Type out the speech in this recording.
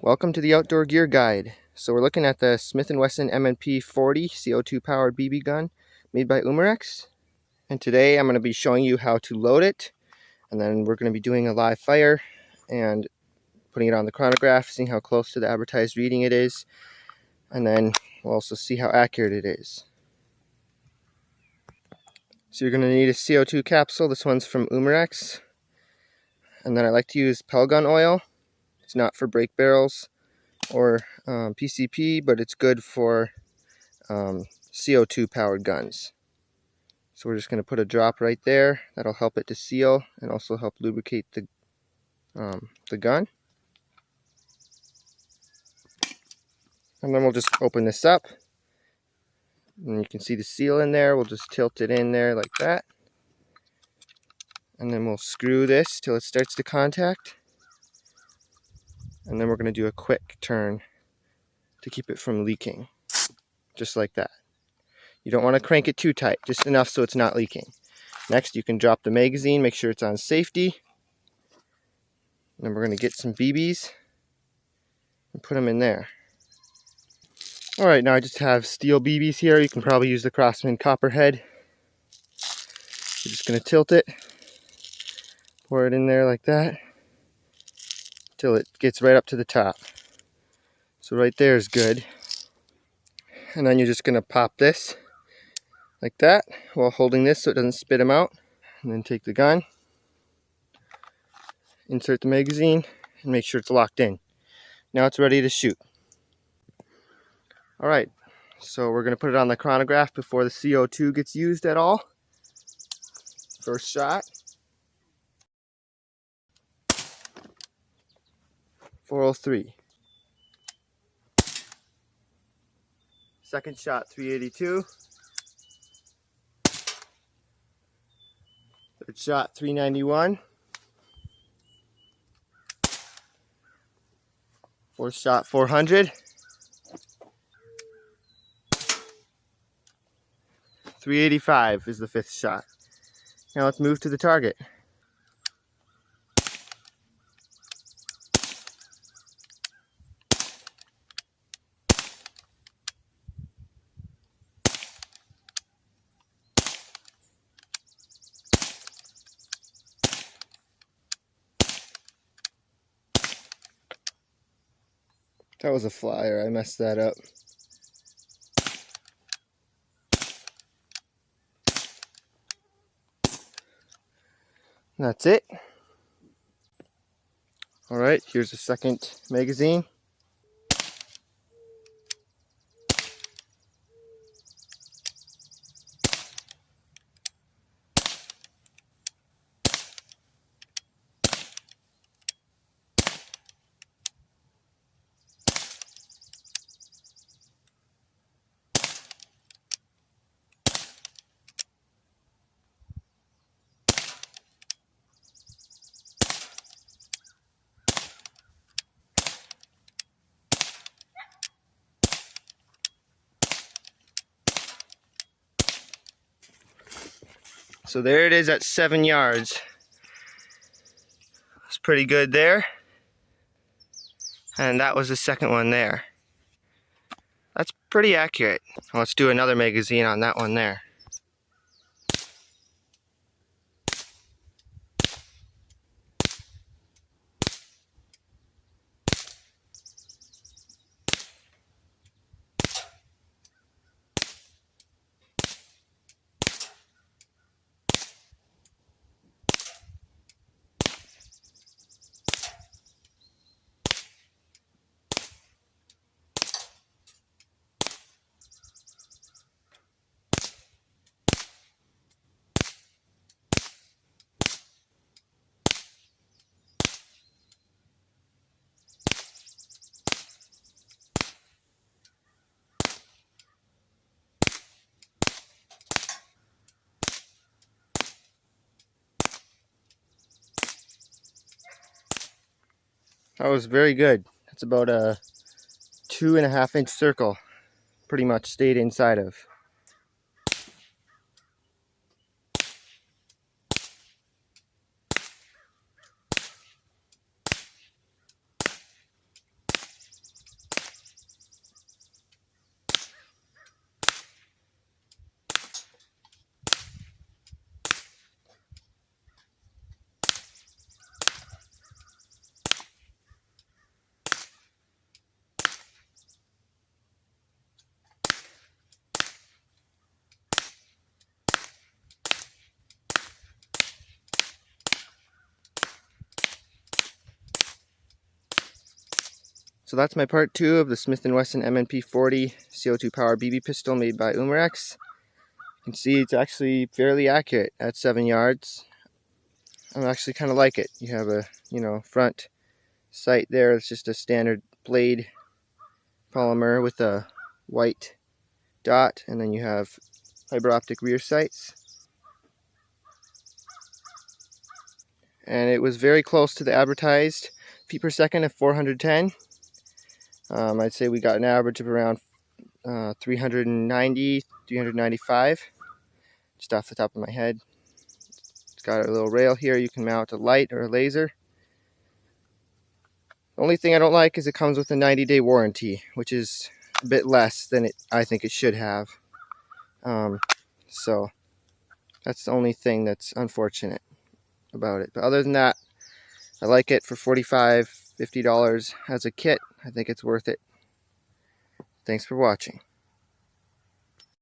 Welcome to the Outdoor Gear Guide. So we're looking at the Smith & Wesson M&P 40 CO2 powered BB gun made by Umarex. And today I'm going to be showing you how to load it. And then we're going to be doing a live fire and putting it on the chronograph, seeing how close to the advertised reading it is. And then we'll also see how accurate it is. So you're going to need a CO2 capsule. This one's from Umarex. And then I like to use 𝗟𝗏 oil. It's not for brake barrels or PCP, but it's good for CO2 powered guns. So we're just going to put a drop right there. That'll help it to seal and also help lubricate the gun. And then we'll just open this up. And you can see the seal in there. We'll just tilt it in there like that. And then we'll screw this till it starts to contact. And then we're going to do a quick turn to keep it from leaking. Just like that. You don't want to crank it too tight, just enough so it's not leaking. Next, you can drop the magazine, make sure it's on safety. And then we're going to get some BBs and put them in there. Alright, now I just have steel BBs here. You can probably use the Craftsman Copperhead. You're just going to tilt it, pour it in there like that, till it gets right up to the top. So right there is good. And then you're just going to pop this like that while holding this so it doesn't spit them out. And then take the gun, insert the magazine, and make sure it's locked in. Now it's ready to shoot. Alright, so we're going to put it on the chronograph before the CO2 gets used at all. First shot. 403. Second shot, 382. Third shot, 391. Fourth shot, 400. 385 is the fifth shot. Now let's move to the target. That was a flyer, I messed that up. That's it. Alright, here's the second magazine. So there it is at 7 yards. It's pretty good there. And that was the second one there. That's pretty accurate. Let's do another magazine on that one there. That was very good. That's about a 2.5 inch circle. Pretty much stayed inside of. So that's my part 2 of the Smith & Wesson M&P 40 CO2 power BB pistol made by Umarex. You can see it's actually fairly accurate at 7 yards. I actually kind of like it. You have a, front sight there. It's just a standard blade polymer with a white dot, and then you have fiber optic rear sights. And it was very close to the advertised feet per second of 410. I'd say we got an average of around 390, 395, just off the top of my head. It's got a little rail here. You can mount a light or a laser. The only thing I don't like is it comes with a 90-day warranty, which is a bit less than I think it should have. So that's the only thing that's unfortunate about it. But other than that, I like it for $45, $50 as a kit. I think it's worth it. Thanks for watching.